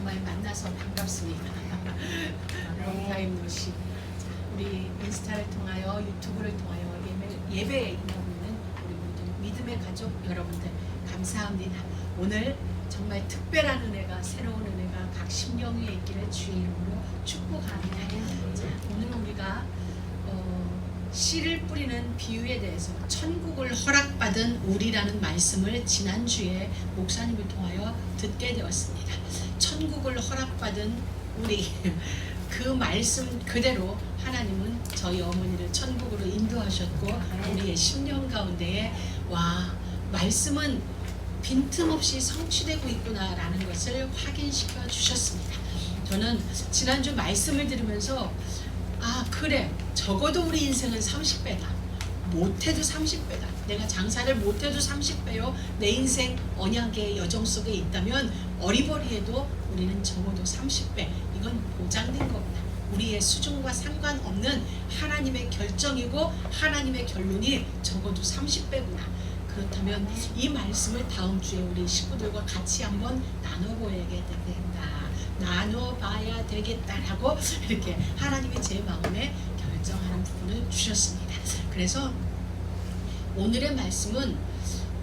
정말 만나서 반갑습니다. 롱타임 노시. 우리 인스타를 통하여 유튜브를 통하여 예배에 임하는 우리 모든 믿음의 가족 여러분들 감사합니다. 오늘 정말 특별한 은혜가 새로운 은혜가 각 심령 위에 있기를 주의 이름으로 축복합니다. 자, 오늘 우리가 씨를 뿌리는 비유에 대해서 천국을 허락받은 우리라는 말씀을 지난주에 목사님을 통하여 듣게 되었습니다. 천국을 허락받은 우리 그 말씀 그대로 하나님은 저희 어머니를 천국으로 인도하셨고 우리의 심령 가운데에 와 말씀은 빈틈없이 성취되고 있구나라는 것을 확인시켜 주셨습니다. 저는 지난주 말씀을 들으면서 아 그래 적어도 우리 인생은 30배다 못해도 30배다 내가 장사를 못해도 30배요 내 인생 언약의 여정 속에 있다면 어리버리해도 우리는 적어도 30배 이건 보장된 겁니다. 우리의 수준과 상관없는 하나님의 결정이고 하나님의 결론이 적어도 30배구나. 그렇다면 이 말씀을 다음 주에 우리 식구들과 같이 한번 나눠봐야 된다. 나눠봐야 되겠다라고 이렇게 하나님이 제 마음에 결정하는 부분을 주셨습니다. 그래서 오늘의 말씀은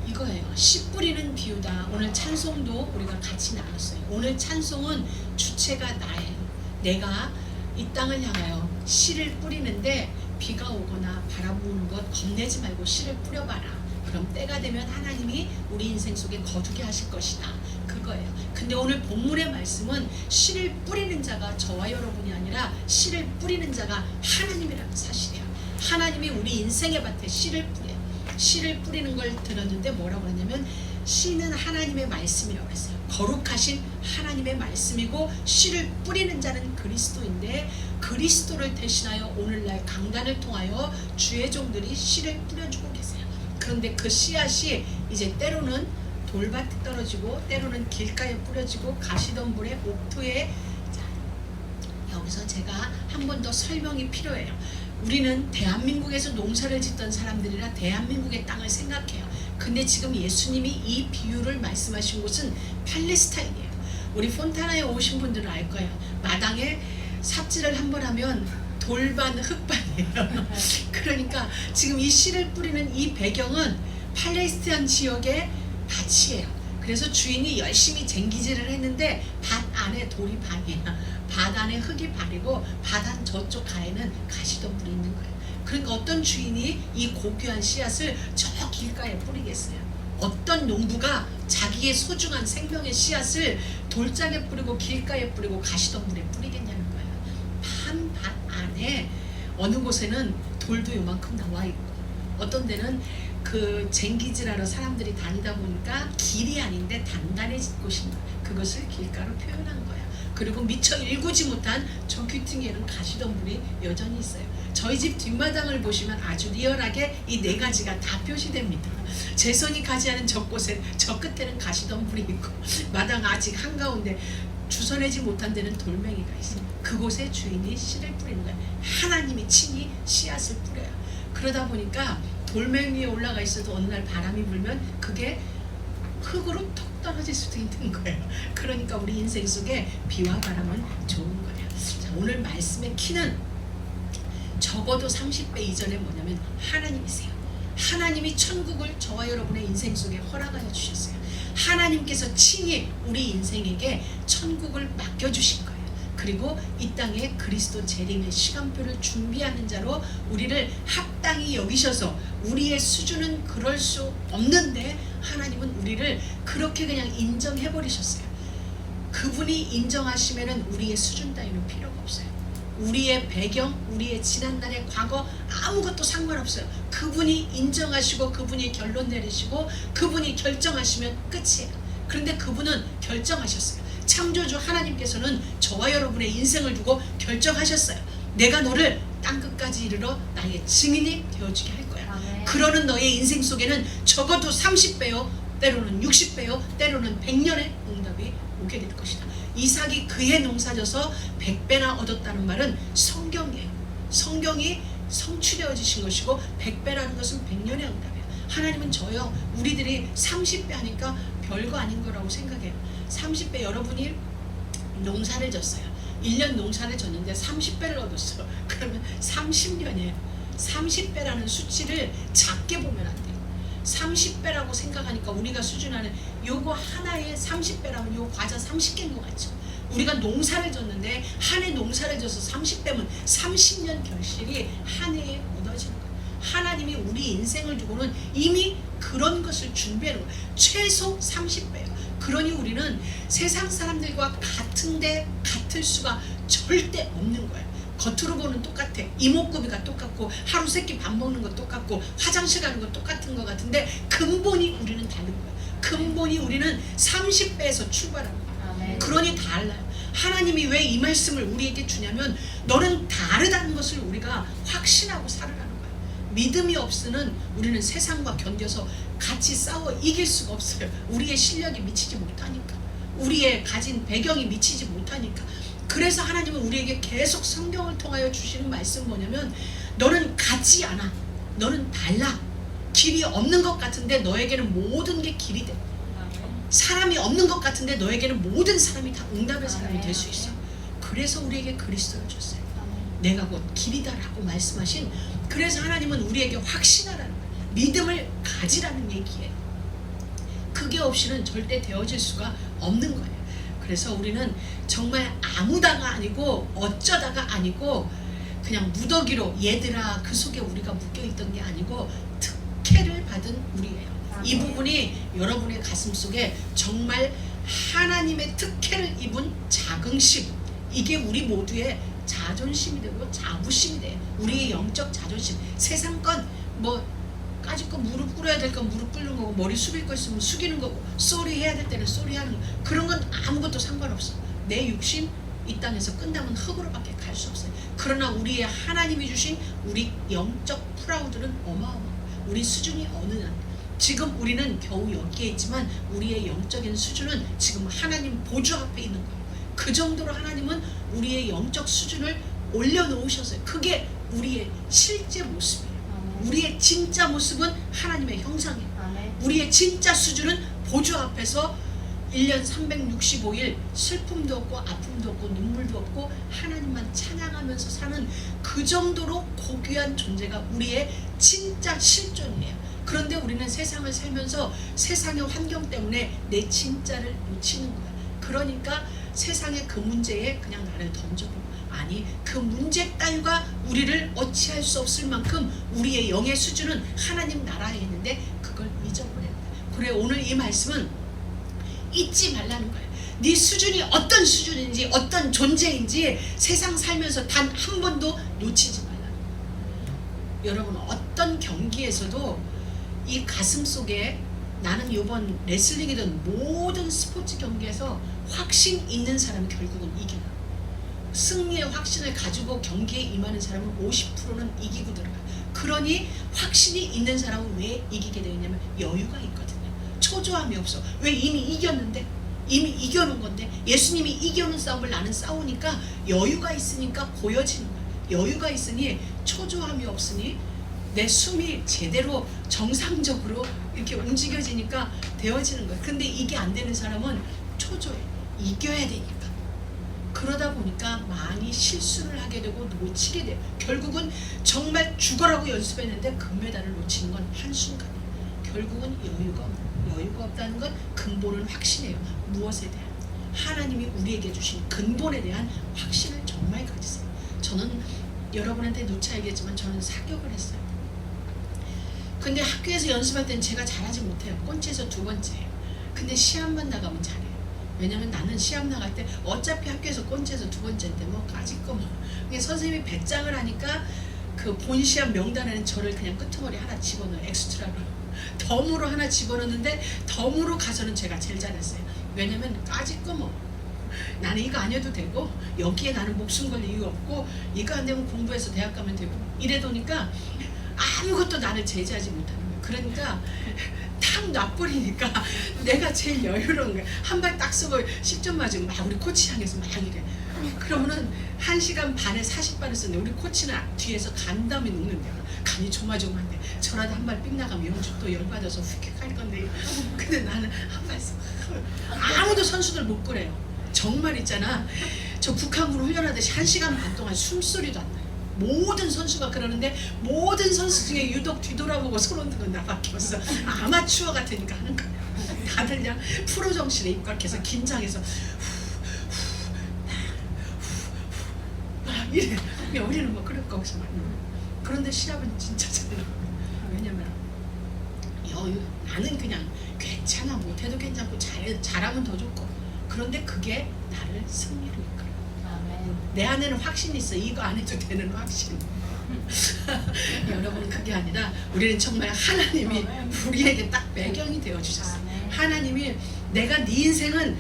이거예요. 씨 뿌리는 비유다. 오늘 찬송도 우리가 같이 나눴어요. 오늘 찬송은 주체가 나예요. 내가 이 땅을 향하여 씨를 뿌리는데 비가 오거나 바람 부는 것 겁내지 말고 씨를 뿌려봐라. 그럼 때가 되면 하나님이 우리 인생 속에 거두게 하실 것이다. 그거예요. 근데 오늘 본문의 말씀은 씨를 뿌리는 자가 저와 여러분이 아니라 씨를 뿌리는 자가 하나님이라는 사실이에요. 하나님이 우리 인생의 밭에 씨를 뿌려요. 씨를 뿌리는 걸 들었는데 뭐라고 그러냐면 씨는 하나님의 말씀이라고 했어요. 거룩하신 하나님의 말씀이고 씨를 뿌리는 자는 그리스도인데 그리스도를 대신하여 오늘날 강단을 통하여 주의 종들이 씨를 뿌려주고 계세요. 그런데 그 씨앗이 이제 때로는 돌밭에 떨어지고 때로는 길가에 뿌려지고 가시덤불에 옥토에 여기서 제가 한 번 더 설명이 필요해요. 우리는 대한민국에서 농사를 짓던 사람들이라 대한민국의 땅을 생각해요. 근데 지금 예수님이 이 비유를 말씀하신 곳은 팔레스타인이에요. 우리 폰타나에 오신 분들은 알 거예요. 마당에 삽질을 한번 하면 돌반 흙반이에요. 그러니까 지금 이 씨를 뿌리는 이 배경은 팔레스타인 지역의 밭이에요. 그래서 주인이 열심히 쟁기질을 했는데 밭 안에 돌이 반이야. 밭 안에 흙이 반이고 밭 안 저쪽 가에는 가시덤불이 있는 거예요. 그러니까 어떤 주인이 이 고귀한 씨앗을 저 길가에 뿌리겠어요? 어떤 농부가 자기의 소중한 생명의 씨앗을 돌장에 뿌리고 길가에 뿌리고 가시덤불에 뿌리겠냐는 거예요. 한 밭 안에 어느 곳에는 돌도 요만큼 나와 있고 어떤 데는 그 쟁기질하러 사람들이 다니다 보니까 길이 아닌데 단단해진 곳인 거야. 그것을 길가로 표현한 거야. 그리고 미처 일구지 못한 저 귀퉁이에는 가시덤불이 여전히 있어요. 저희 집 뒷마당을 보시면 아주 리얼하게 이 네 가지가 다 표시됩니다. 제 손이 가지 않은 저 곳에 저 끝에는 가시덤불이 있고 마당 아직 한가운데 주워내지 못한 데는 돌멩이가 있어요. 그곳에 주인이 씨를 뿌리는 거예요. 하나님이 친히 씨앗을 뿌려요. 그러다 보니까 돌멩이 위에 올라가 있어도 어느 날 바람이 불면 그게 흙으로 톡 떨어질 수도 있는 거예요. 그러니까 우리 인생 속에 비와 바람은 좋은 거예요. 자, 오늘 말씀의 키는 적어도 30배 이전에 뭐냐면 하나님이세요. 하나님이 천국을 저와 여러분의 인생 속에 허락하여 주셨어요. 하나님께서 친히 우리 인생에게 천국을 맡겨주신 거예요. 그리고 이 땅에 그리스도 재림의 시간표를 준비하는 자로 우리를 합당히 여기셔서 우리의 수준은 그럴 수 없는데 하나님은 우리를 그렇게 그냥 인정해버리셨어요. 그분이 인정하시면은 우리의 수준 따위는 필요가 없어요. 우리의 배경, 우리의 지난날의 과거 아무것도 상관없어요. 그분이 인정하시고 그분이 결론 내리시고 그분이 결정하시면 끝이에요. 그런데 그분은 결정하셨어요. 창조주 하나님께서는 저와 여러분의 인생을 두고 결정하셨어요. 내가 너를 땅끝까지 이르러 나의 증인이 되어주게 할 거야. 아멘. 그러는 너의 인생 속에는 적어도 30배요 때로는 60배요 때로는 100년의 응답이 오게 될 것이다. 이삭이 그의 농사져서 100배나 얻었다는 말은 성경이에요. 성경이 성취되어지신 것이고 100배라는 것은 100년의 응답이에요. 하나님은 저요 우리들이 30배 하니까 별거 아닌 거라고 생각해요. 30배 여러분이 농사를 졌어요. 1년 농사를 졌는데 30배를 얻었어. 그러면 30년이에요. 30배라는 수치를 작게 보면 안 돼요. 30배라고 생각하니까 우리가 수준하는 요거 하나에 30배라면 요 과자 30개인 것 같죠. 우리가 농사를 졌는데 한 해 농사를 져서 30배면 30년 결실이 한 해에 얻어지는 거예요. 하나님이 우리 인생을 두고는 이미 그런 것을 준비하는 거예요. 최소 30배예요. 그러니 우리는 세상 사람들과 같은데 같을 수가 절대 없는 거예요. 겉으로 보는 똑같아. 이목구비가 똑같고 하루 세끼 밥 먹는 거 똑같고 화장실 가는 거 똑같은 거 같은데 근본이 우리는 다른 거예요. 근본이 우리는 30배에서 출발합니다. 그러니 달라요. 하나님이 왜 이 말씀을 우리에게 주냐면 너는 다르다는 것을 우리가 확신하고 살으라는 거예요. 믿음이 없으면 우리는 세상과 견뎌서 같이 싸워 이길 수가 없어요. 우리의 실력이 미치지 못하니까, 우리의 가진 배경이 미치지 못하니까. 그래서 하나님은 우리에게 계속 성경을 통하여 주시는 말씀은 뭐냐면 너는 같지 않아. 너는 달라. 길이 없는 것 같은데 너에게는 모든 게 길이 돼. 사람이 없는 것 같은데 너에게는 모든 사람이 다 응답의 사람이 될 수 있어. 그래서 우리에게 그리스도를 줬어요. 내가 곧 길이다라고 말씀하신. 그래서 하나님은 우리에게 확신하라는 거예요. 믿음을 가지라는 얘기예요. 그게 없이는 절대 되어질 수가 없는 거예요. 그래서 우리는 정말 아무다가 아니고 어쩌다가 아니고 그냥 무더기로 얘들아 그 속에 우리가 묶여있던 게 아니고 특혜를 받은 우리예요. 이 부분이 여러분의 가슴 속에 정말 하나님의 특혜를 입은 자긍심, 이게 우리 모두의 자존심이 되고 자부심이 돼요. 우리의 영적 자존심. 세상 건 뭐 까짓 거 무릎 꿇어야 될 건 무릎 꿇는 거고 머리 숙일 거 있으면 숙이는 거고 쏘리 해야 될 때는 쏘리 하는 거, 그런 건 아무것도 상관없어. 내 육신 이 땅에서 끝나면 흙으로밖에 갈 수 없어요. 그러나 우리의 하나님이 주신 우리 영적 프라우드는 어마어마해요. 우리 수준이 어느 날 지금 우리는 겨우 여기에 있지만 우리의 영적인 수준은 지금 하나님 보좌 앞에 있는 거예요. 그 정도로 하나님은 우리의 영적 수준을 올려놓으셨어요. 그게 우리의 실제 모습이에요. 우리의 진짜 모습은 하나님의 형상이에요. 우리의 진짜 수준은 보좌 앞에서 1년 365일 슬픔도 없고 아픔도 없고 눈물도 없고 하나님만 찬양하면서 사는 그 정도로 고귀한 존재가 우리의 진짜 실존이에요. 그런데 우리는 세상을 살면서 세상의 환경 때문에 내 진짜를 놓치는 거야. 그러니까 세상의 그 문제에 그냥 나를 던져버려. 아니, 그 문제 따위가 우리를 어찌할 수 없을 만큼 우리의 영의 수준은 하나님 나라에 있는데 그걸 잊어버려요. 그래, 오늘 이 말씀은 잊지 말라는 거예요. 네 수준이 어떤 수준인지 어떤 존재인지 세상 살면서 단 한 번도 놓치지 말라는 거예요. 여러분, 어떤 경기에서도 이 가슴 속에 나는 이번 레슬링이든 모든 스포츠 경기에서 확신 있는 사람은 결국은 이겨요. 승리의 확신을 가지고 경기에 임하는 사람은 50%는 이기고 들어가요. 그러니 확신이 있는 사람은 왜 이기게 되느냐면 여유가 있거든요. 초조함이 없어. 왜? 이미 이겼는데, 이미 이겨놓은 건데, 예수님이 이겨놓은 싸움을 나는 싸우니까 여유가 있으니까 보여지는 거예요. 여유가 있으니 초조함이 없으니 내 숨이 제대로 정상적으로 이렇게 움직여지니까 되어지는 거예요. 근데 이게 안 되는 사람은 초조해. 이겨야 되니까. 그러다 보니까 많이 실수를 하게 되고 놓치게 돼요. 결국은 정말 죽어라고 연습했는데 금메달을 놓치는 건 한순간이에요. 결국은 여유가 없다는 건 근본은 확신이에요. 무엇에 대한? 하나님이 우리에게 주신 근본에 대한 확신을 정말 가지세요. 저는 여러분한테 누차 얘기했지만 저는 사격을 했어요. 근데 학교에서 연습할 때는 제가 잘하지 못해요. 꼰치에서 2번째예요. 근데 시합만 나가면 잘해요. 왜냐면 나는 시합 나갈 때 어차피 학교에서 꼰치에서 2번째인데 뭐 까짓 거 뭐. 선생님이 배짱을 하니까 그 본 시합 명단에는 저를 그냥 끄트머리 하나 집어넣어요. 엑스트라로. 덤으로 하나 집어넣는데 덤으로 가서는 제가 제일 잘했어요. 왜냐면 까짓 거 뭐. 나는 이거 안 해도 되고 여기에 나는 목숨 걸릴 이유 없고 이거 안 되면 공부해서 대학 가면 되고 이래도니까 아무것도 나를 제지하지 못하는 거예요. 그러니까 탁 놔버리니까 내가 제일 여유로운 거야. 한 발 딱 쏘고 10점 맞으면 막 우리 코치 향해서 막 이래. 그러면은 1시간 반에 40발을 쓰는데 우리 코치는 뒤에서 간담이 녹는데요. 간이 조마조마한데 저라도 한 발 삑 나가면 영주 또 열받아서 휙휙 할 건데 근데 나는 한 발 쏘. 아무도 선수들 못 그래요. 정말 있잖아. 저 북한군 훈련하듯이 1시간 반 동안 숨소리도 안 나요. 모든 선수가 그러는데 모든 선수 중에 유독 뒤돌아보고 손 흔든 건 나밖에 없어. 아마추어 같으니까 하는 거야. 다들 그냥 프로 정신에 입각해서 긴장해서 막 이래. 우리는 뭐 그럴 거 없어. 그런데 시합은 진짜 잘 나와요. 왜냐면 나는 그냥 괜찮아, 못해도 괜찮고 잘하면 더 좋고, 그런데 그게 나를 승리로 이끌어. 내 안에는 확신이 있어. 이거 안 해도 되는 확신. 여러분, 그게 아니라 우리는 정말 하나님이 우리에게 딱 배경이 되어 주셨어요. 하나님이 내가 네 인생은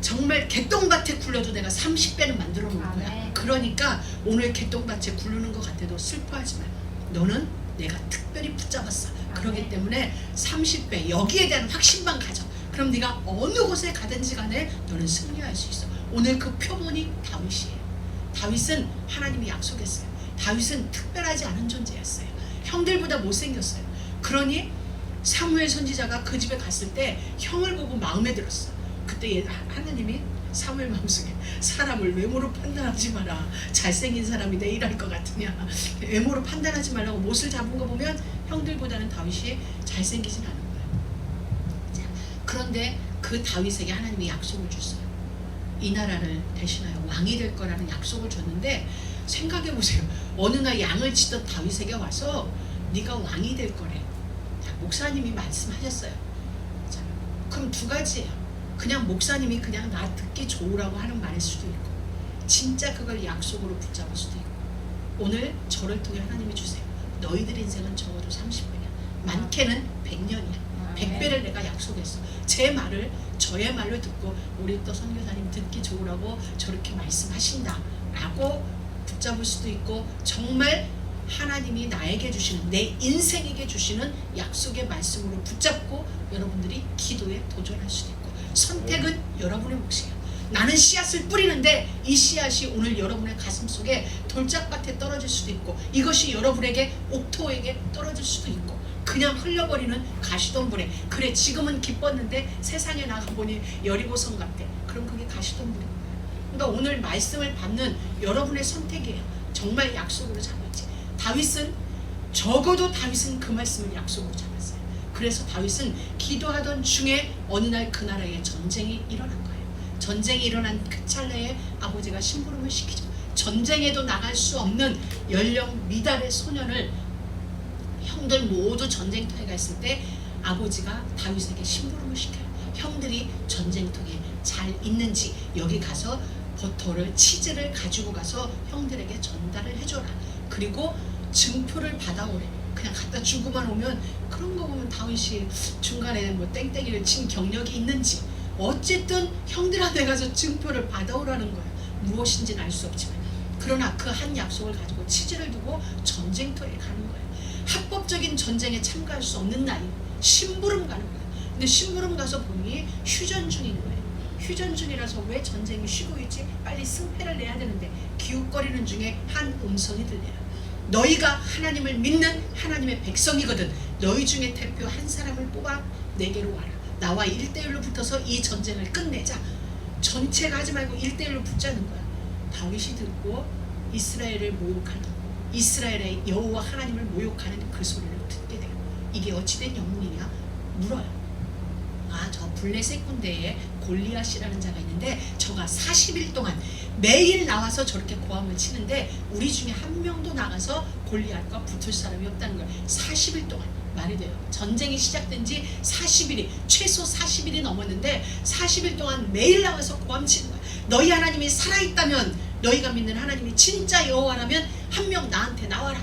정말 개똥밭에 굴려도 내가 30배는 만들어 놓을 거야. 그러니까 오늘 개똥밭에 굴르는 것 같아도 슬퍼하지 마. 너는 내가 특별히 붙잡았어. 그렇기 때문에 30배 여기에 대한 확신만 가져. 그럼 네가 어느 곳에 가든지 간에 너는 승리할 수 있어. 오늘 그 표본이 다윗이에요. 다윗은 하나님이 약속했어요. 다윗은 특별하지 않은 존재였어요. 형들보다 못생겼어요. 그러니 사무엘 선지자가 그 집에 갔을 때 형을 보고 마음에 들었어. 그때 하나님이 사무엘 마음속에 사람을 외모로 판단하지 마라. 잘생긴 사람이 내 일할 것 같으냐. 외모로 판단하지 말라고 못을 잡은 거 보면 형들보다는 다윗이 잘생기진 않은 거예요. 자, 그런데 그 다윗에게 하나님이 약속을 줬어요. 이 나라를 대신하여 왕이 될 거라는 약속을 줬는데, 생각해 보세요. 어느 날 양을 치던 다윗에게 와서 네가 왕이 될 거래. 자, 목사님이 말씀하셨어요. 자, 그럼 두 가지예요. 그냥 목사님이 그냥 나 듣기 좋으라고 하는 말일 수도 있고, 진짜 그걸 약속으로 붙잡을 수도 있고. 오늘 저를 통해 하나님이 주세요. 너희들 인생은 적어도 30배야. 많게는 100년이야. 100배를 내가 약속했어. 제 말을 저의 말로 듣고 우리 또 선교사님 듣기 좋으라고 저렇게 말씀하신다 라고 붙잡을 수도 있고, 정말 하나님이 나에게 주시는, 내 인생에게 주시는 약속의 말씀으로 붙잡고 여러분들이 기도에 도전할 수도 있고, 선택은 여러분의 몫이에요. 나는 씨앗을 뿌리는데 이 씨앗이 오늘 여러분의 가슴 속에 돌짝밭에 떨어질 수도 있고, 이것이 여러분에게 옥토에게 떨어질 수도 있고, 그냥 흘려버리는 가시덤불에, 그래 지금은 기뻤는데 세상에 나가보니 여리고성 같대. 그럼 그게 가시덤불인 거예요. 그러니까 오늘 말씀을 받는 여러분의 선택이에요. 정말 약속으로 잡았지. 다윗은, 적어도 다윗은 그 말씀을 약속으로 잡았어요. 그래서 다윗은 기도하던 중에 어느 날 그 나라에 전쟁이 일어난 거예요. 전쟁이 일어난 그 찰나에 아버지가 심부름을 시키죠. 전쟁에도 나갈 수 없는 연령 미달의 소년을, 형들 모두 전쟁터에 갔을 때 아버지가 다윗에게 심부름을 시켜요. 형들이 전쟁터에 잘 있는지 여기 가서 버터를, 치즈를 가지고 가서 형들에게 전달을 해줘라. 그리고 증표를 받아오래. 그냥 갖다 주고만 오면, 그런 거 보면 다윗이 중간에 뭐 땡땡이를 친 경력이 있는지, 어쨌든 형들한테 가서 증표를 받아오라는 거예요. 무엇인지는 알 수 없지만. 그러나 그 한 약속을 가지고 치즈를 두고 전쟁터에 가는 거예요. 합법적인 전쟁에 참가할 수 없는 나이, 심부름 가는 거예요. 근데 심부름 가서 보니 휴전 중인 거예요. 휴전 중이라서 왜 전쟁이 쉬고 있지? 빨리 승패를 내야 되는데 기웃거리는 중에 한 음성이 들려요. 너희가 하나님을 믿는 하나님의 백성이거든. 너희 중에 대표 한 사람을 뽑아 내게로 와라. 나와 1대1로 붙어서 이 전쟁을 끝내자. 전체가 하지 말고 1대1로 붙자는 거야. 다윗이 듣고 이스라엘을 모욕하는, 이스라엘의 여호와 하나님을 모욕하는 그 소리를 듣게 돼요. 이게 어찌된 영문이냐? 물어요. 저 블레셋 군대에 골리앗이라는 자가 있는데 저가 40일 동안 매일 나와서 저렇게 고함을 치는데 우리 중에 한 명도 나가서 골리앗과 붙을 사람이 없다는 거예요. 40일 동안. 말이 돼요. 전쟁이 시작된 지 40일이, 최소 40일이 넘었는데 40일 동안 매일 나와서 고함 치는 거예요. 너희 하나님이 살아있다면, 너희가 믿는 하나님이 진짜 여호와라면 한 명 나한테 나와라.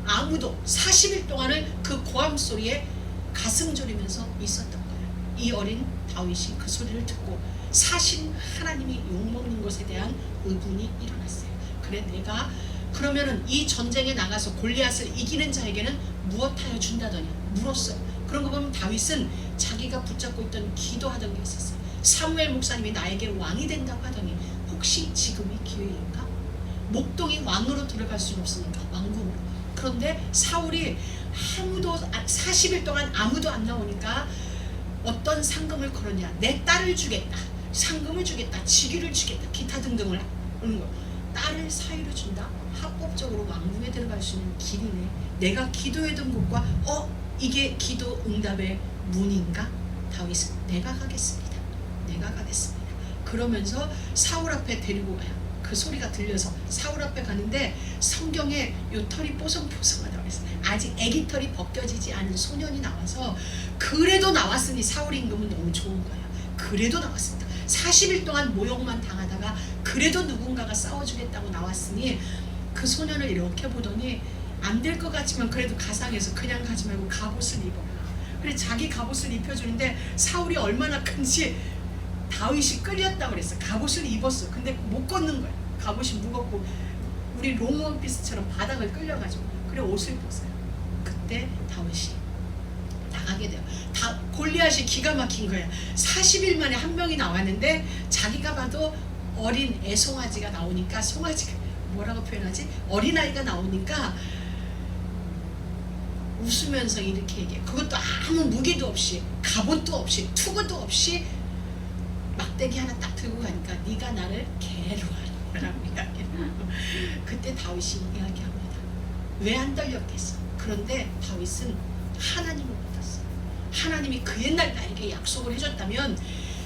아무도 40일 동안을 그 고함 소리에 가슴 졸이면서 있었던 거예요. 이 어린 다윗이 그 소리를 듣고 사신 하나님이 욕먹는 것에 대한 의분이 일어났어요. 그래, 내가 그러면은 이 전쟁에 나가서 골리앗을 이기는 자에게는 무엇하여 준다더냐 물었어요. 그런 거 보면 다윗은 자기가 붙잡고 있던 기도하던 게 있었어요. 사무엘 목사님이 나에게 왕이 된다고 하더니 혹시 지금이 기회인가? 목동이 왕으로 들어갈 수는 없으니까 왕궁으로. 그런데 사울이 40일 동안 아무도 안 나오니까 어떤 상금을 걸었냐. 내 딸을 주겠다. 상금을 주겠다, 직위를 주겠다, 기타 등등을 하는 거. 딸을 사위로 준다. 합법적으로 왕궁에 들어갈 수 있는 길이네. 내가 기도했던 곳과 이게 기도 응답의 문인가? 다윗은 내가 가겠습니다. 내가 가겠습니다. 그러면서 사울 앞에 데리고 가요. 그 소리가 들려서 사울 앞에 가는데 성경에 요 털이 뽀송뽀송하다고 했어요. 아직 애기 털이 벗겨지지 않은 소년이 나와서 그래도 나왔으니 사울 임금은 너무 좋은 거예요. 그래도 나왔습니다. 40일 동안 모욕만 당하다가 그래도 누군가가 싸워주겠다고 나왔으니 그 소년을 이렇게 보더니 안 될 것 같지만 그래도 가상해서 그냥 가지 말고 갑옷을 입어라. 그래 자기 갑옷을 입혀주는데 사울이 얼마나 큰지 다윗이 끌렸다고 그랬어. 갑옷을 입었어. 근데 못 걷는 거야. 갑옷이 무겁고 우리 롱원피스처럼 바닥을 끌려가지고 그래 옷을 벗어요. 그때 다윗이 나가게 돼요. 골리앗이 기가 막힌 거야. 40일 만에 한 명이 나왔는데 자기가 봐도 어린 애송아지가 나오니까 송아지가 뭐라고 표현하지? 어린아이가 나오니까 웃으면서 이렇게 얘기해. 그것도 아무 무기도 없이 갑옷도 없이 투구도 없이 막대기 하나 딱 들고 가니까 네가 나를 개로 하라고 이야기해요. 그때 다윗이 이야기합니다. 왜 안 떨렸겠어? 그런데 다윗은 하나님을 믿었어요. 하나님이 그 옛날 나에게 약속을 해줬다면,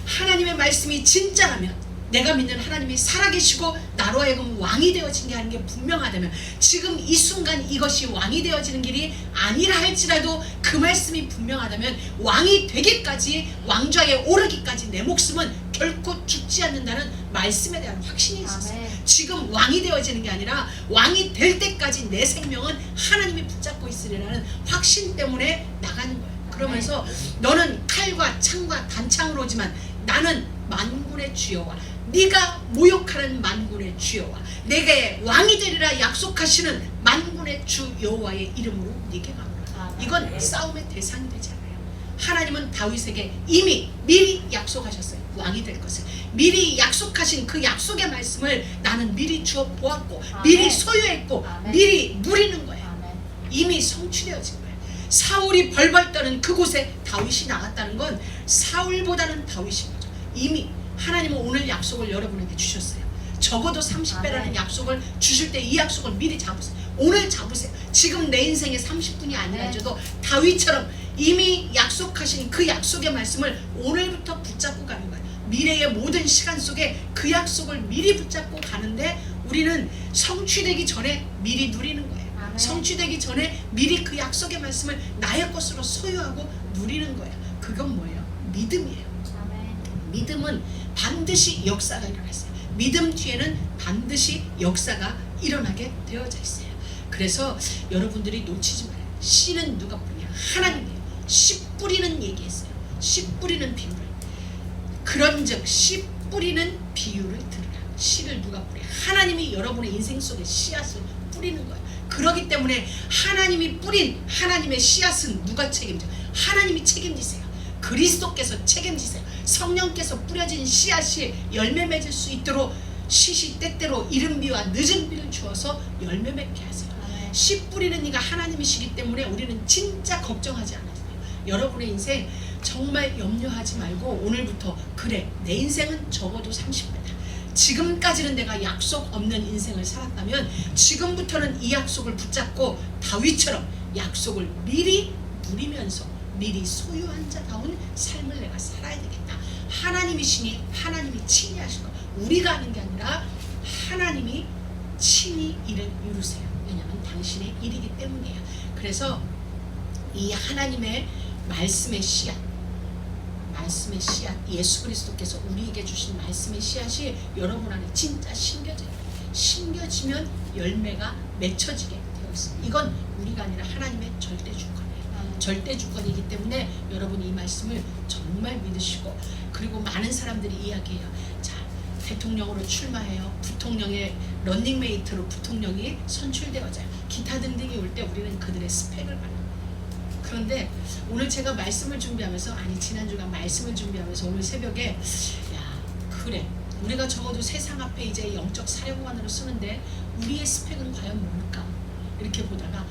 하나님의 말씀이 진짜라면, 내가 믿는 하나님이 살아계시고 나로 하여금 왕이 되어진 게 아닌 게 분명하다면, 지금 이 순간 이것이 왕이 되어지는 길이 아니라 할지라도 그 말씀이 분명하다면 왕이 되기까지, 왕좌에 오르기까지 내 목숨은 결코 죽지 않는다는 말씀에 대한 확신이 있었어요. 아멘. 지금 왕이 되어지는 게 아니라 왕이 될 때까지 내 생명은 하나님이 붙잡고 있으리라는 확신 때문에 나가는 거예요. 그러면서 너는 칼과 창과 단창으로 오지만 나는 만군의 주여와 네가 모욕하는 만군의 주여와 내게 왕이 되리라 약속하시는 만군의 주 여호와의 이름으로 네게 가노라. 이건 싸움의 대상이 되지 않아요. 하나님은 다윗에게 이미 미리 약속하셨어요. 왕이 될 것을 미리 약속하신 그 약속의 말씀을 나는 미리 주어 보았고, 미리 소유했고, 미리 누리는 거예요. 이미 성취되어진 거예요. 사울이 벌벌 떠는 그곳에 다윗이 나갔다는 건 사울보다는 다윗인 거죠. 이미 하나님은 오늘 약속을 여러분에게 주셨어요. 적어도 30배라는 약속을 주실 때 이 약속을 미리 잡으세요. 오늘 잡으세요. 지금 내 인생의 30분이 아니라도 다윗처럼 이미 약속하신 그 약속의 말씀을 오늘부터 붙잡고 가는 거예요. 미래의 모든 시간 속에 그 약속을 미리 붙잡고 가는데 우리는 성취되기 전에 미리 누리는 거예요. 성취되기 전에 미리 그 약속의 말씀을 나의 것으로 소유하고 누리는 거예요. 그건 뭐예요? 믿음이에요. 믿음은 반드시 역사가 일어났어요. 믿음 뒤에는 반드시 역사가 일어나게 되어져 있어요. 그래서 여러분들이 놓치지 말아요. 씨는 누가 뿌리냐? 하나님이에요. 씨 뿌리는 얘기했어요. 씨 뿌리는 비유를. 그런즉 씨 뿌리는 비유를 들으라. 씨를 누가 뿌려? 하나님이 여러분의 인생 속에 씨앗을 뿌리는 거예요. 그렇기 때문에 하나님이 뿌린 하나님의 씨앗은 누가 책임져? 하나님이 책임지세요. 그리스도께서 책임지세요. 성령께서 뿌려진 씨앗이 열매 맺을 수 있도록 시시때때로 이른 비와 늦은 비를 주어서 열매 맺게 하세요. 씨 뿌리는 이가 하나님이시기 때문에 우리는 진짜 걱정하지 않아요. 여러분의 인생 정말 염려하지 말고 오늘부터 그래, 내 인생은 적어도 30배다. 지금까지는 내가 약속 없는 인생을 살았다면 지금부터는 이 약속을 붙잡고 다윗처럼 약속을 미리 누리면서 미리 소유한 자다운 삶을 내가 살아야 되겠다. 하나님이시니 하나님이 친히 하실 거. 우리가 하는 게 아니라 하나님이 친히 일을 이루세요. 왜냐하면 당신의 일이기 때문이에요. 그래서 이 하나님의 말씀의 씨앗, 예수 그리스도께서 우리에게 주신 말씀의 씨앗이 여러분 안에 진짜 심겨져요. 심겨지면 열매가 맺혀지게 되어 있습니다. 이건 우리가 아니라 하나님의 절대 주권이에요. 절대 주권이기 때문에 여러분이 이 말씀을 정말 믿으시고, 그리고 많은 사람들이 이야기해요. 자, 대통령으로 출마해요. 부통령의 런닝메이트로 부통령이 선출되어져요. 기타 등등이 올 때 우리는 그들의 스펙을 받는. 그런데 오늘 제가 말씀을 준비하면서, 아니 지난주가 말씀을 준비하면서 오늘 새벽에 야 그래, 우리가 적어도 세상 앞에 이제 영적 사령관으로 쓰는데 우리의 스펙은 과연 뭘까? 이렇게 보다가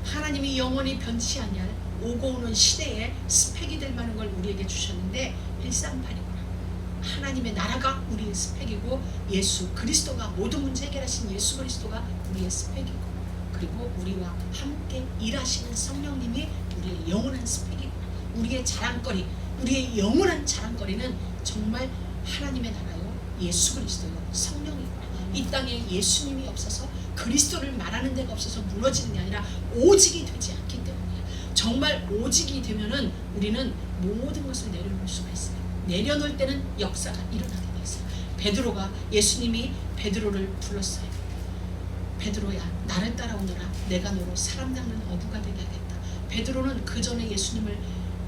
하나님이 영원히 변치 아니할 오고 오는 시대에 스펙이 될 만한 걸 우리에게 주셨는데 138이구나. 하나님의 나라가 우리의 스펙이고 예수 그리스도가 모든 문제 해결하신 예수 그리스도가 우리의 스펙이고 그리고 우리와 함께 일하시는 성령님이 우리의 영원한 스펙이고 우리의 자랑거리 우리의 영원한 자랑거리는 정말 하나님의 나라요 예수 그리스도요 성령이고 이 땅에 예수님이 없어서 그리스도를 말하는 데가 없어서 무너지는 게 아니라 오직이 되지 않기 때문이에요. 정말 오직이 되면은 우리는 모든 것을 내려놓을 수가 있어요. 내려놓을 때는 역사가 일어나게 돼 있어요. 베드로가 예수님이 베드로를 불렀어요. 베드로야 나를 따라오너라. 내가 너로 사람 낚는 어부가 되게 하겠다. 베드로는 그 전에 예수님을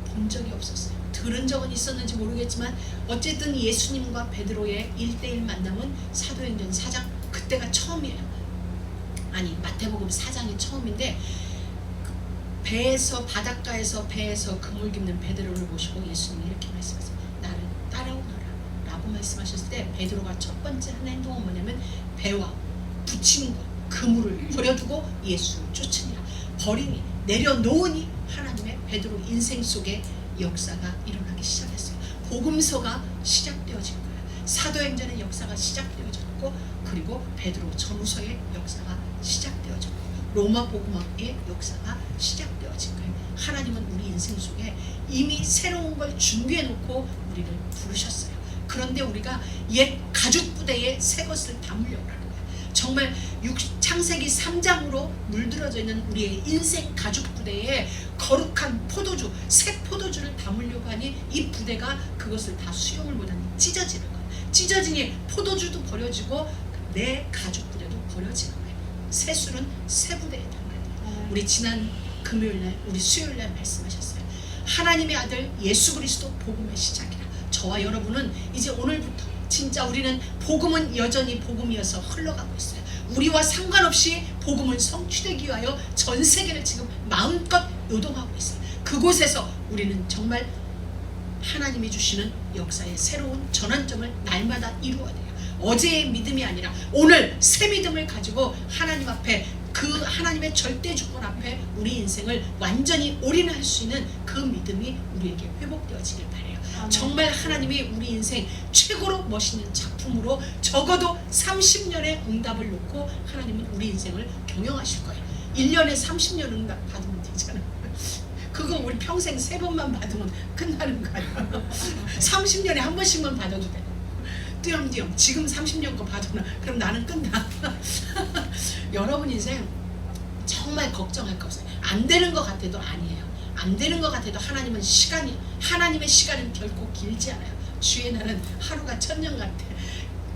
본 적이 없었어요. 들은 적은 있었는지 모르겠지만 어쨌든 예수님과 베드로의 1대1 만남은 사도행전 4장 그때가 처음이에요. 아니 마태복음 4장이 처음인데 배에서 바닷가에서 배에서 그물 깁는 베드로를 보시고 예수님이 이렇게 말씀하세요. 나를 따라오너라 라고 말씀하셨을 때 베드로가 첫 번째 한 행동은 뭐냐면 배와 붙이는 것 그물을 버려두고 예수를 쫓으니라. 버리니 내려놓으니 하나님의 베드로 인생 속에 역사가 일어나기 시작했어요. 복음서가 시작되어진 거예요. 사도행전의 역사가 시작되어졌고 그리고 베드로 전후서의 역사가 시작되어졌고 로마 복음학의 역사가 시작되어진 거예요. 하나님은 우리 인생 속에 이미 새로운 걸 준비해 놓고 우리를 부르셨어요. 그런데 우리가 옛 가죽 부대에 새 것을 담으려고 하는 거예요. 정말 창세기 3장으로 물들어져 있는 우리의 인생 가죽 부대에 거룩한 포도주, 새 포도주를 담으려고 하니 이 부대가 그것을 다 수용을 못하니 찢어지는 거예요. 찢어지니 포도주도 버려지고 내 가죽 부대도 버려지는 거예요. 새 술은 새 부대에 담아야 돼요. 우리 지난 금요일날 우리 수요일날 말씀하셨어요. 하나님의 아들 예수 그리스도 복음의 시작이라. 저와 여러분은 이제 오늘부터 진짜 우리는 복음은 여전히 복음이어서 흘러가고 있어요. 우리와 상관없이 복음은 성취되기 위하여 전 세계를 지금 마음껏 요동하고 있어요. 그곳에서 우리는 정말 하나님이 주시는 역사의 새로운 전환점을 날마다 이루어야 돼요. 어제의 믿음이 아니라 오늘 새 믿음을 가지고 하나님 앞에 그 하나님의 절대 주권 앞에 우리 인생을 완전히 올인할 수 있는 그 믿음이 우리에게 회복되어지길 바라요. 정말 하나님이 우리 인생 최고로 멋있는 작품으로 적어도 30년의 응답을 놓고 하나님은 우리 인생을 경영하실 거예요. 1년에 30년 응답 받으면 되잖아요. 그거 우리 평생 3번만 받으면 끝나는 거 아니에요. 30년에 한 번씩만 받아도 돼요. 띄엄띄엄 지금 30년 거 받으나 그럼 나는 끝나. 여러분 인생 정말 걱정할 거 없어요. 안 되는 것 같아도 아니에요. 안 되는 것 같아도 하나님은 하나님의 시간은 결코 길지 않아요. 주의 날은 하루가 1000년 같아.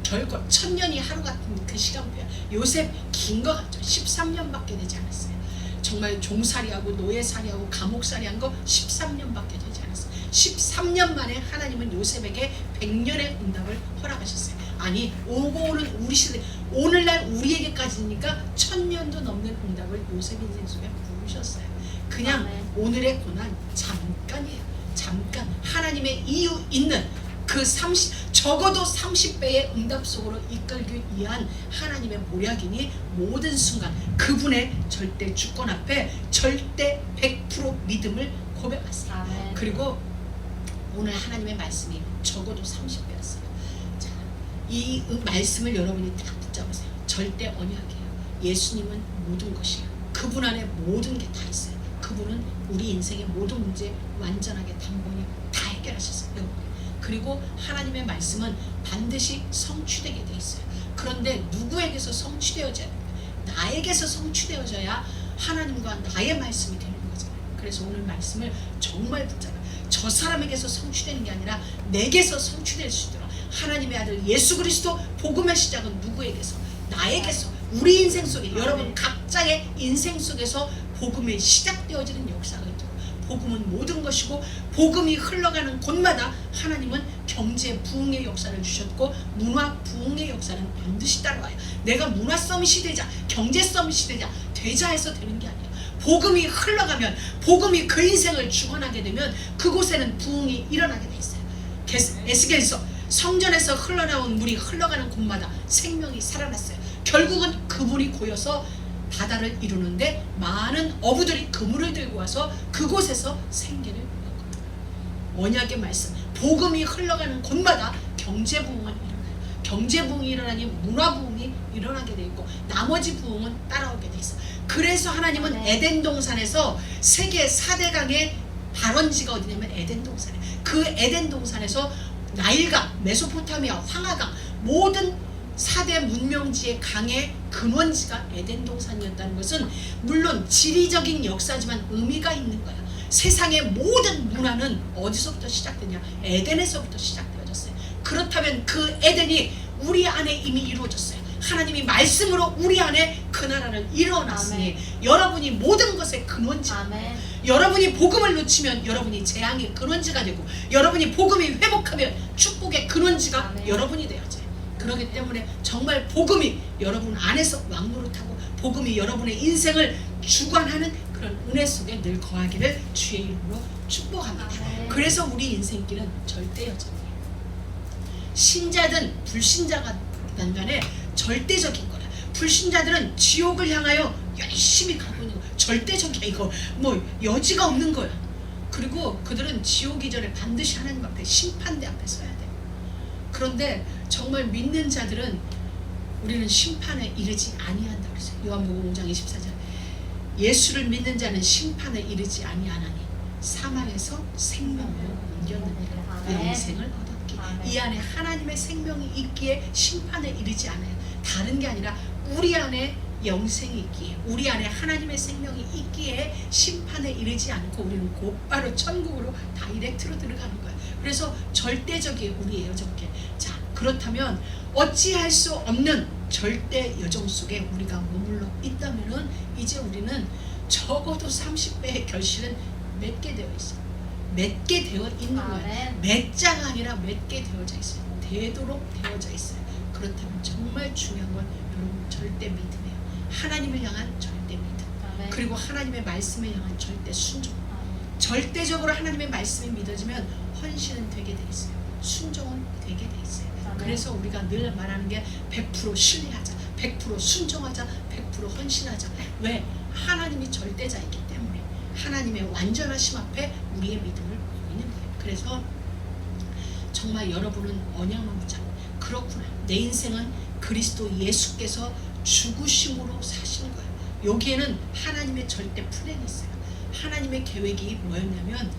결코 1000년이 하루 같은 그 시간표야. 요셉 긴 거 같죠. 13년밖에 되지 않았어요. 정말 종살이하고 노예살이하고 감옥살이한 거 13년밖에 되지 않았어요. 13년 만에 하나님은 요셉에게 100년의 응답을 허락하셨어요. 아니 오고 오는 우리 시대 오늘날 우리에게까지니까 1000년도 넘는 응답을 요셉 인생 속에 부으셨어요. 그냥 오늘의 고난 잠깐이에요. 잠깐 하나님의 이유 있는 그 적어도 30배의 응답 속으로 이끌기 위한 하나님의 모략이니 모든 순간 그분의 절대 주권 앞에 절대 100% 믿음을 고백하세요. 그리고 오늘 하나님의 말씀이 적어도 30배였어요. 자, 이 말씀을 여러분이 딱 붙잡으세요. 절대 언약이에요. 예수님은 모든 것이에요. 그분 안에 모든 게 다 있어요. 그분은 우리 인생의 모든 문제 완전하게 단번에 다 해결하셨어요. 그리고 하나님의 말씀은 반드시 성취되게 돼 있어요. 그런데 누구에게서 성취되어져야 돼요? 나에게서 성취되어져야 하나님과 나의 말씀이 되는 거잖아요. 그래서 오늘 말씀을 정말 붙잡아요. 저 사람에게서 성취되는 게 아니라 내게서 성취될 수 있도록 하나님의 아들 예수 그리스도 복음의 시작은 누구에게서? 나에게서. 우리 인생 속에 여러분 각자의 인생 속에서 복음이 시작되어지는 역사가 있도록 복음은 모든 것이고 복음이 흘러가는 곳마다 하나님은 경제 부흥의 역사를 주셨고 문화 부흥의 역사는 반드시 따라와요. 내가 문화 서밋이 되자 경제 서밋이 되자 해서 되는 게 아니에요. 복음이 흘러가면 복음이 그 인생을 주관하게 되면 그곳에는 부흥이 일어나게 돼 있어요. 에스겔서 성전에서 흘러나온 물이 흘러가는 곳마다 생명이 살아났어요. 결국은 그물이 고여서 바다를 이루는데 많은 어부들이 그물을 들고 와서 그곳에서 생계를 얻는 겁니다. 언약의 말씀 복음이 흘러가는 곳마다 경제 부흥은 일어나요. 경제 부흥이 일어나니 문화 부흥이 일어나게 돼 있고 나머지 부흥은 따라오게 돼 있어. 그래서 하나님은 에덴 동산에서 세계 4대강의 발원지가 어디냐면 에덴 동산에. 그 에덴 동산에서 나일강, 메소포타미아, 황하강 모든 4대 문명지의 강의 근원지가 에덴 동산이었다는 것은 물론 지리적인 역사지만 의미가 있는 거야. 세상의 모든 문화는 어디서부터 시작되냐? 에덴에서부터 시작되어졌어요. 그렇다면 그 에덴이 우리 안에 이미 이루어졌어요. 하나님이 말씀으로 우리 안에 그 나라를 일어났으니 여러분이 모든 것의 근원지. 여러분이 복음을 놓치면 여러분이 재앙의 근원지가 되고 여러분이 복음이 회복하면 축복의 근원지가 여러분이 되어져요. 그렇기 때문에 정말 복음이 여러분 안에서 왕노릇하고 복음이 여러분의 인생을 주관하는 그런 은혜 속에 늘 거하기를 주의 이름으로 축복합니다. 그래서 우리 인생길은 절대 여정이에요. 신자든 불신자가 간에 절대적인 거라. 불신자들은 지옥을 향하여 열심히 가고 있는 거. 절대적이야. 이거 뭐 여지가 없는 거야. 그리고 그들은 지옥 이전에 반드시 하나님 앞에 심판대 앞에 서야 돼. 그런데 정말 믿는 자들은 우리는 심판에 이르지 아니한다 그랬어요. 요한복음 5장 24절. 예수를 믿는 자는 심판에 이르지 아니하나니 사망에서 생명으로 옮겼느니라. 영생을 얻었기. 이 안에 하나님의 생명이 있기에 심판에 이르지 않아요. 다른 게 아니라 우리 안에 영생이 있기에, 우리 안에 하나님의 생명이 있기에 심판에 이르지 않고 우리는 곧바로 천국으로 다이렉트로 들어가는 거예요. 그래서 절대적인 우리의 여정길. 자, 그렇다면 어찌할 수 없는 절대 여정 속에 우리가 머물러 있다면은 이제 우리는 적어도 30배의 결실은 맺게 되어 있어요. 맺게 되어 있는 거예요. 몇 자가 아니라 맺게 되어져 있어요. 되도록 되어져 있어요. 그렇다면 정말 중요한 건 여러분 절대 믿음이에요. 하나님을 향한 절대 믿음. 그리고 하나님의 말씀을 향한 절대 순종. 절대적으로 하나님의 말씀이 믿어지면 헌신은 되게 돼 있어요. 순종은 되게 돼 있어요. 그래서 우리가 늘 말하는 게 100% 신뢰하자, 100% 순종하자, 100% 헌신하자. 왜? 하나님이 절대자이기 때문에 하나님의 완전하심 앞에 우리의 믿음을 보이는 거예요. 그래서 정말 여러분은 언약만 붙잡고 그렇구나. 내 인생은 그리스도 예수께서 죽으심으로 사신 거예요. 여기에는 하나님의 절대 플랜이 있어요. 하나님의 계획이 뭐였냐면,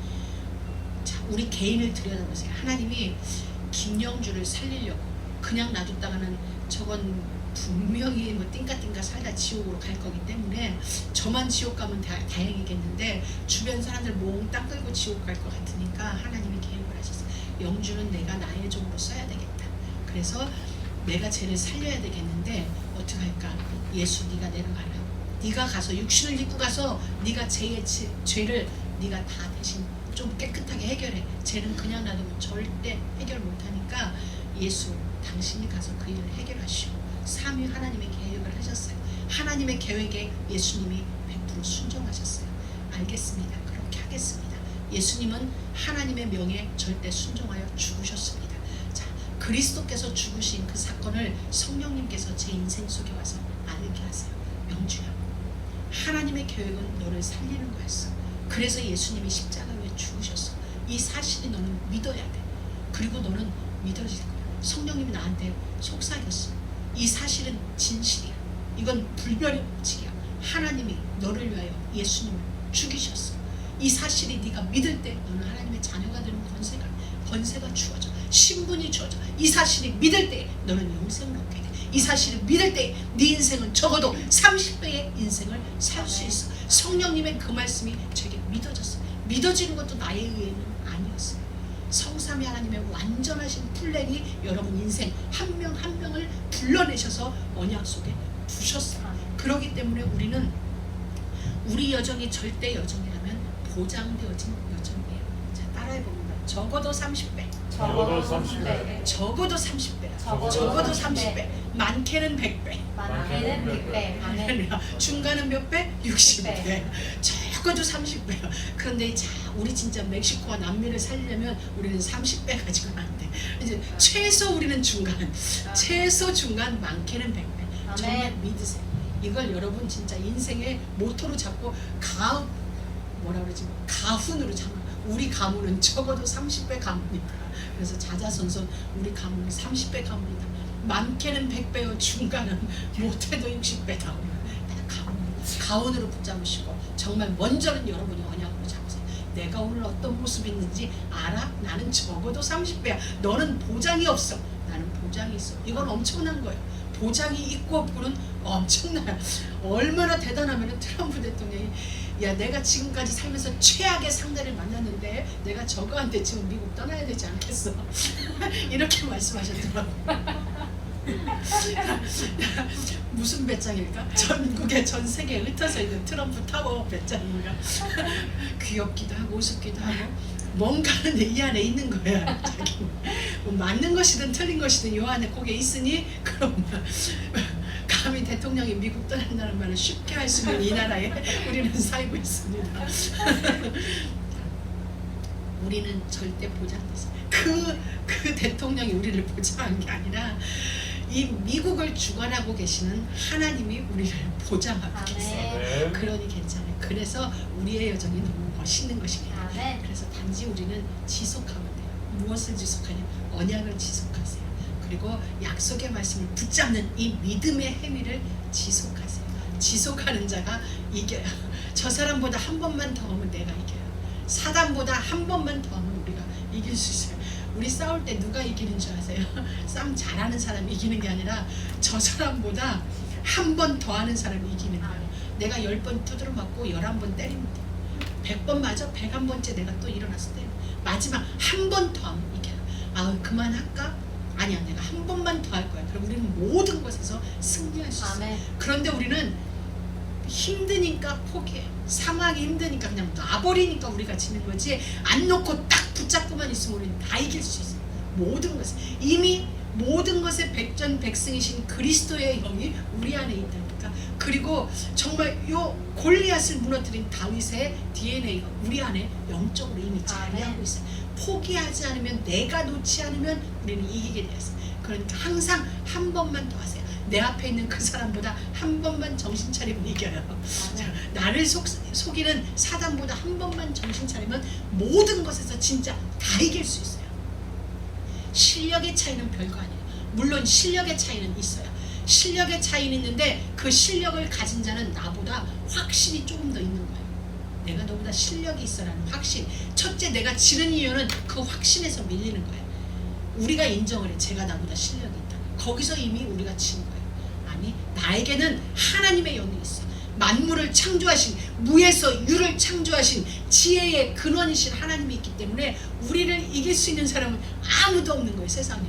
자, 우리 개인을 들여다보세요. 하나님이 김영주를 살리려고 그냥 놔뒀다가는 저건 분명히 뭐 띵까띵까 살다 지옥으로 갈 거기 때문에 저만 지옥 가면 다행이겠는데 주변 사람들 몽땅 끌고 지옥 갈 것 같으니까 하나님이 계획을 하셨어요. 영주는 내가 나의 종으로 써야 되겠다. 그래서 내가 쟤를 살려야 되겠는데 어떻게 할까? 예수 네가 내려가라. 네가 가서 육신을 입고 가서 네가 쟤의 죄를 네가 다 대신 좀 깨끗하게 해결해. 쟤는 그냥 놔두면 절대 해결 못하니까 예수 당신이 가서 그 일을 해결하시오. 삼위 하나님의 계획을 하셨어요. 하나님의 계획에 예수님이 100% 순종하셨어요. 알겠습니다. 그렇게 하겠습니다. 예수님은 하나님의 명에 절대 순종하여 죽으셨습니다. 자, 그리스도께서 죽으신 그 사건을 성령님께서 제 인생 속에 와서 알게 하세요. 명주야, 하나님의 계획은 너를 살리는 거였어. 그래서 예수님이 십자가 위에 죽으셨어. 이 사실이 너는 믿어야 돼. 그리고 너는 믿어질 거야. 성령님이 나한테 속삭였어. 이 사실은 진실이야. 이건 불변의 법칙이야. 하나님이 너를 위하여 예수님을 죽이셨어. 이 사실이 네가 믿을 때 너는 하나님의 자녀가 되는 권세가 주어져. 신분이 주어져. 이 사실이 믿을 때 너는 영생을 얻게 돼. 이 사실을 믿을 때 네 인생은 적어도 30배의 인생을 살 수 있어. 성령님의 그 말씀이 제게 믿어졌어. 믿어지는 것도 나의 의회는 아니었어요. 성삼위 하나님의 완전하신 플랜이 여러분 인생 한 명 한 명을 불러내셔서 언약 속에 두셨어요. 그렇기 때문에 우리는 우리 여정이 절대 여정이라면 보장되어진 여정이에요. 자, 따라해봅니다. 적어도 30배. 적어도 30배. 적어도 30배. 적어도 30배. 많게는 100배. 많게는 100배. 중간은 몇 배? 60배. 적어도 30배. 그런데 자, 우리 진짜 멕시코와 남미를 살리려면 우리는 30배 가지고는 안 돼. 이제 최소 우리는 중간. 최소 중간, 많게는 100배. 정말 믿으세요. 이걸 여러분 진짜 인생의 모토로 잡고 가훈으로 잡아. 우리 가문은 적어도 30배 가문이다. 그래서 자자손손 우리 가문은 30배 가문이다. 많게는 100배요, 중간은 못해도 60배다. 가온으로 붙잡으시고 정말 먼저는 여러분이 언약으로 잡으세요. 내가 오늘 어떤 모습이 있는지 알아? 나는 적어도 30배야. 너는 보장이 없어. 나는 보장이 있어. 이건 엄청난 거예요. 보장이 있고 없고는 엄청나요. 얼마나 대단하면 트럼프 대통령이 야 내가 지금까지 살면서 최악의 상대를 만났는데 내가 저거한테 지금 미국 떠나야 되지 않겠어. 이렇게 말씀하셨더라고요. 무슨 배짱일까? 전국에 전 세계에 흩어져 있는 트럼프 타워 배짱인가? 귀엽기도 하고 우습기도 하고 뭔가는 이 안에 있는 거야. 자기 뭐 맞는 것이든 틀린 것이든 요 안에 거기에 있으니 그럼 감히 대통령이 미국 떠난다는 말을 쉽게 할 수 있는 이 나라에 우리는 살고 있습니다. 우리는 절대 보장되지. 그 대통령이 우리를 보장한 게 아니라 이 미국을 주관하고 계시는 하나님이 우리를 보장하고 계세요. 그러니 괜찮아요. 그래서 우리의 여정이 너무 멋있는 것입니다. 그래서 단지 우리는 지속하면 돼요. 무엇을 지속하냐? 언약을 지속하세요. 그리고 약속의 말씀을 붙잡는 이 믿음의 행위를 지속하세요. 지속하는 자가 이겨요. 저 사람보다 한 번만 더 하면 내가 이겨요. 사단보다 한 번만 더 하면 우리가 이길 수 있어요. 우리 싸울 때 누가 이기는 줄 아세요? 싸움 잘하는 사람이 이기는 게 아니라 저 사람보다 한 번 더 하는 사람이 이기는 거예요. 내가 10번 두드려 맞고 11번 때리면 돼. 100번 맞아 101번째 내가 또 일어났을 때 마지막 한 번 더 하면 이겨요. 아 그만할까? 아니야 내가 한 번만 더 할 거야. 그럼 우리는 모든 것에서 승리할 수 있어요. 그런데 우리는 힘드니까 포기해. 상황이 힘드니까 그냥 놔버리니까 우리가 지는 거지. 안 놓고 딱 붙잡고만 있으면 우리는 다 이길 수 있어요. 모든 것을. 이미 모든 것의 백전백승이신 그리스도의 영이 우리 안에 있다니까. 그리고 정말 요 골리앗을 무너뜨린 다윗의 DNA가 우리 안에 영적으로 이미 자리하고 있어요. 포기하지 않으면, 내가 놓지 않으면 우리는 이기게 되어 있어요. 그러니까 항상 한 번만 더 하세요. 내 앞에 있는 그 사람보다 한 번만 정신 차리면 이겨요. 자, 나를 속이는 사단보다 한 번만 정신 차리면 모든 것에서 진짜 다 이길 수 있어요. 실력의 차이는 별거 아니에요. 물론 실력의 차이는 있어요. 실력의 차이는 있는데 그 실력을 가진 자는 나보다 확실히 조금 더 있는 거예요. 내가 너보다 실력이 있어라는 확신. 첫째, 내가 지는 이유는 그 확신에서 밀리는 거예요. 우리가 인정을 해. 제가 나보다 실력이 있다. 거기서 이미 우리가 지는 거예요. 아니, 나에게는 하나님의 영이 있어. 만물을 창조하신, 무에서 유를 창조하신 지혜의 근원이신 하나님이 있기 때문에 우리를 이길 수 있는 사람은 아무도 없는 거예요, 세상에.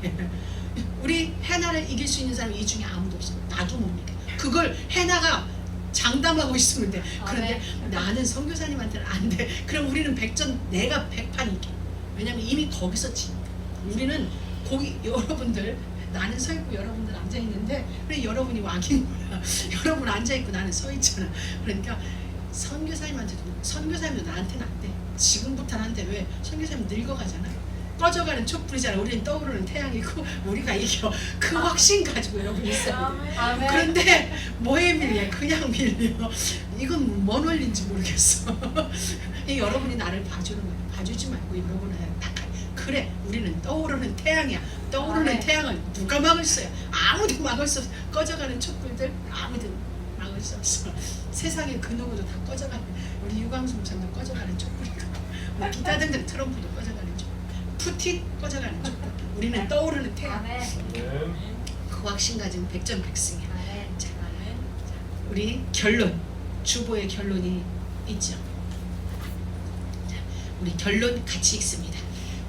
우리 해나를 이길 수 있는 사람은 이 중에 아무도 없어요. 나도 못 이겨. 그걸 해나가 장담하고 있으면 돼. 그런데 나는 선교사님한테는 안 돼. 그럼 우리는 내가 100판 이겨. 왜냐면 이미 거기서 지니까. 우리는 거기 여러분들, 나는 서 있고 여러분들 앉아 있는데 왜 여러분이 왕인 거야? 여러분 앉아 있고 나는 서 있잖아. 그러니까 선교사님도 나한테는 안 돼. 지금부터는 안 돼. 왜? 선교사님 늙어가잖아. 꺼져가는 촛불이잖아. 우리는 떠오르는 태양이고 우리가 이겨. 그 확신 가지고 여러분이 있어야 돼. 그런데 뭐에 밀려? 그냥 밀려. 이건 뭔 원리인지 모르겠어. 여러분이 나를 봐주는 거야. 봐주지 말고 여러분은 딱 그래, 우리는 떠오르는 태양이야. 떠오르는 태양을 누가 막을 수야? 아무도 막을 수 없어. 꺼져가는 촛불들 아무도 막을 수 없어. 세상에 그 누구도 다 꺼져가는, 우리 유광수 목사님도 꺼져가는 촛불이고, 뭐 기타 등등 트럼프도 꺼져가는 촛불, 푸틴 꺼져가는 촛불. 우리는 떠오르는 태양. 그 확신 가진 백전백승이야. 자, 우리 결론, 주보의 결론이 있죠. 자, 우리 결론 같이 읽습니다.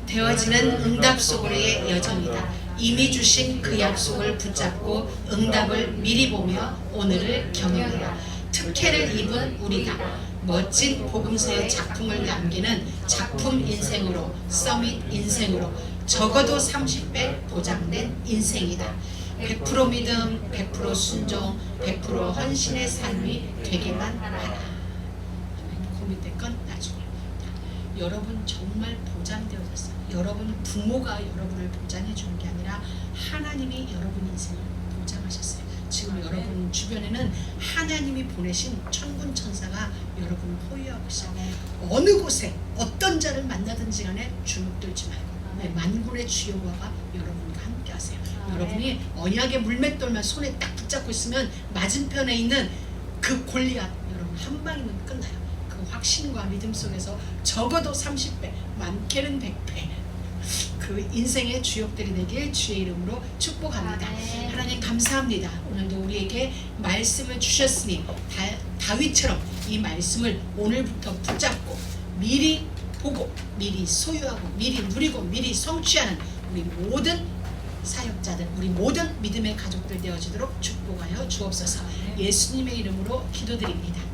되어지는 응답 속으로의 여정이다. 이미 주신 그 약속을 붙잡고 응답을 미리 보며 오늘을 경영하라. 특혜를 입은 우리가 멋진 복음서의 작품을 남기는 작품 인생으로, 서밋 인생으로 적어도 30배 보장된 인생이다. 100% 믿음, 100% 순종, 100% 헌신의 삶이 되기만 하라. 고민될 건 나중에. 여러분 정말 보장되어졌어요. 여러분 부모가 여러분을 보장해 주는 게 아니라 하나님이 여러분 인생을 보장하셨어요. 지금 여러분 주변에는 하나님이 보내신 천군 천사가 여러분을 호위하고 있어요. 어느 곳에 어떤 자를 만나든지 간에 주눅들지 말고 네, 만군의 주 여호와가 여러분과 함께 하세요. 아멘. 여러분이 언약의 물맷돌만 손에 딱 붙잡고 있으면 맞은편에 있는 그 골리앗 여러분 한 방이면 끝나요. 그 확신과 믿음 속에서 적어도 30배, 많게는 100배 그 인생의 주역들이 되길 주의 이름으로 축복합니다. 아멘. 하나님 감사합니다. 오늘도 우리에게 말씀을 주셨으니 다윗처럼 이 말씀을 오늘부터 붙잡고 미리 보고 미리 소유하고 미리 누리고 미리 성취하는 우리 모든 사역자들 우리 모든 믿음의 가족들 되어지도록 축복하여 주옵소서. 예수님의 이름으로 기도드립니다.